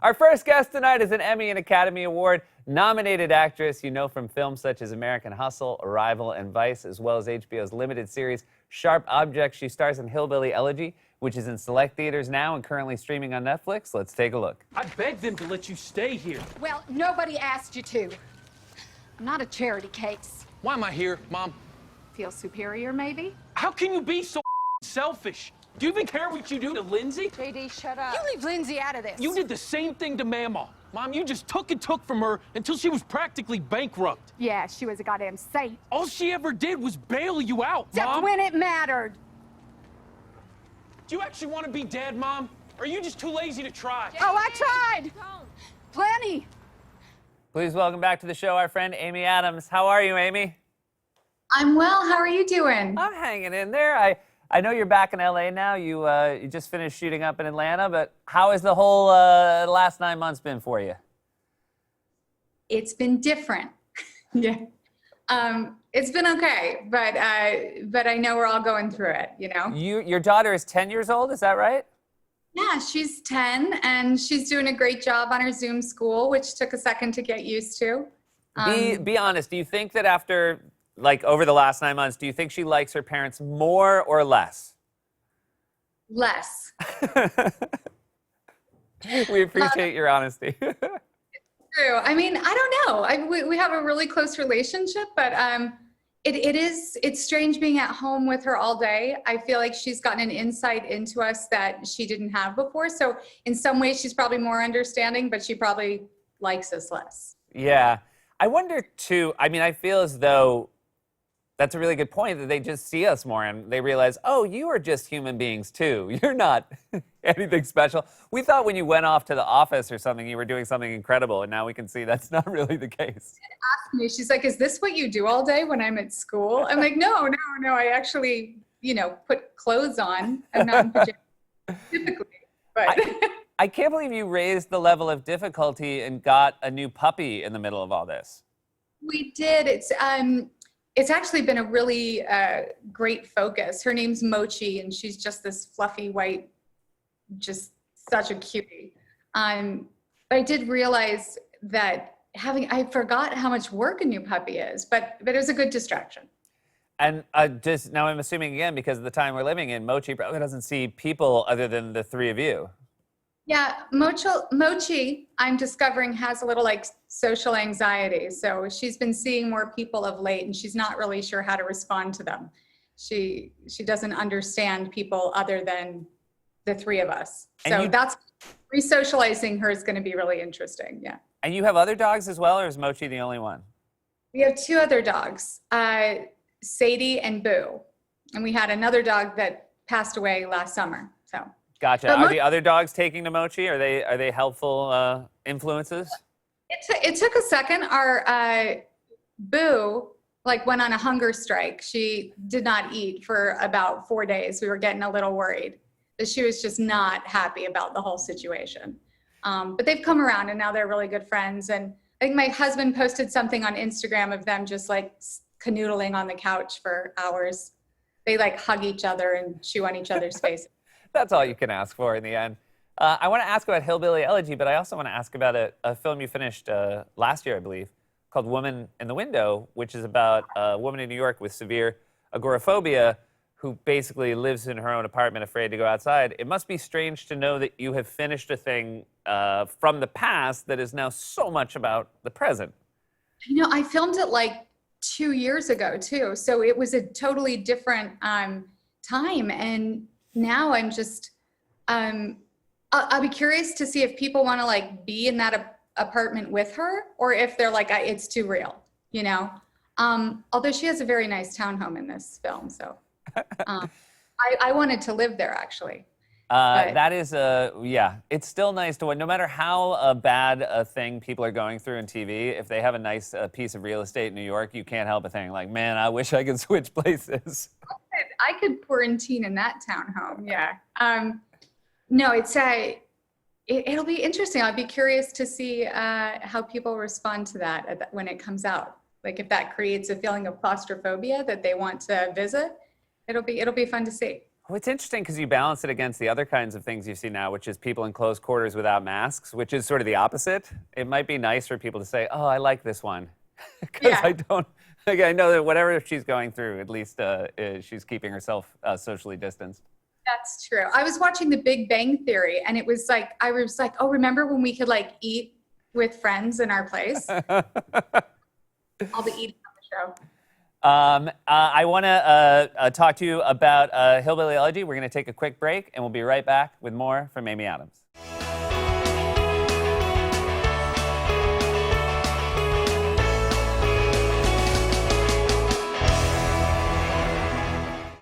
Our first guest tonight is an Emmy and Academy Award nominated actress you know from films such as American Hustle, Arrival, and Vice, as well as HBO's limited series Sharp Objects. She stars in Hillbilly Elegy, which is in select theaters now and currently streaming on Netflix. Let's take a look. I begged them to let you stay here. Well, nobody asked you to. I'm not a charity case. Why am I here, Mom? Feel superior, maybe? How can you be so selfish? Do you even care what you do to Lindsay? JD, shut up. You leave Lindsay out of this. You did the same thing to Mama. Mom, you just took and took from her until she was practically bankrupt. Yeah, she was a goddamn saint. All she ever did was bail you out, Except Mom. when it mattered. Do you actually want to be dead, Mom? Or are you just too lazy to try? Oh, I tried. Plenty. Please welcome back to the show our friend Amy Adams. How are you, Amy? I'm well. How are you doing? I'm hanging in there. I know you're back in LA now. You just finished shooting up in Atlanta, but how has the whole last 9 months been for you? It's been different. Yeah. It's been okay, but I know we're all going through it, you know? Your daughter is 10 years old, is that right? Yeah, she's 10 and she's doing a great job on her Zoom school, which took a second to get used to. Be honest, do you think that after, like, over the last 9 months, do you think she likes her parents more or less? Less. We appreciate your honesty. True. I mean, I don't know. We have a really close relationship, but it's strange being at home with her all day. I feel like she's gotten an insight into us that she didn't have before. So in some ways, she's probably more understanding, but she probably likes us less. Yeah. I wonder, too, I mean, I feel as though that's a really good point, that they just see us more and they realize, oh, you are just human beings, too. You're not anything special. We thought when you went off to the office or something, you were doing something incredible, and now we can see that's not really the case. Asked me, she's like, is this what you do all day when I'm at school? I'm like, no, I actually, put clothes on. I'm not in pajamas typically, but... I can't believe you raised the level of difficulty and got a new puppy in the middle of all this. We did. It's actually been a really great focus. Her name's Mochi, and she's just this fluffy white, just such a cutie. But I did realize that I forgot how much work a new puppy is, but it was a good distraction. And now I'm assuming again, because of the time we're living in, Mochi probably doesn't see people other than the three of you. Yeah, Mochi, I'm discovering, has a little social anxiety. So she's been seeing more people of late, and she's not really sure how to respond to them. She doesn't understand people other than the three of us. So that's re-socializing her is going to be really interesting. Yeah. And you have other dogs as well, or is Mochi the only one? We have two other dogs, Sadie and Boo, and we had another dog that passed away last summer. So. Gotcha. Are the other dogs taking to Mochi? Are they helpful influences? It took a second. Our Boo went on a hunger strike. She did not eat for about 4 days. We were getting a little worried that she was just not happy about the whole situation. But they've come around and now they're really good friends. And I think my husband posted something on Instagram of them just canoodling on the couch for hours. They hug each other and chew on each other's faces. That's all you can ask for in the end. I want to ask about Hillbilly Elegy, but I also want to ask about a film you finished last year, I believe, called Woman in the Window, which is about a woman in New York with severe agoraphobia who basically lives in her own apartment afraid to go outside. It must be strange to know that you have finished a thing from the past that is now so much about the present. I filmed it 2 years ago, too. So it was a totally different time. And now I'm just, I'll be curious to see if people want to be in that apartment with her, or if they're it's too real, although she has a very nice townhome in this film. So I wanted to live there actually. That is, yeah, it's still nice to, no matter how bad a thing people are going through in TV, if they have a nice piece of real estate in New York, you can't help but think man, I wish I could switch places. I could quarantine in that townhome. Yeah. No, it'll be interesting. I'll be curious to see how people respond to that when it comes out. If that creates a feeling of claustrophobia that they want to visit, it'll be fun to see. Well, it's interesting because you balance it against the other kinds of things you see now, which is people in close quarters without masks, which is sort of the opposite. It might be nice for people to say, "Oh, I like this one," because Yeah. I don't. Like, I know that whatever she's going through, at least she's keeping herself socially distanced. That's true. I was watching The Big Bang Theory, and it was like, I was like, oh, remember when we could like eat with friends in our place? All the eating on the show. I want to talk to you about Hillbilly Elegy. We're going to take a quick break, and we'll be right back with more from Amy Adams.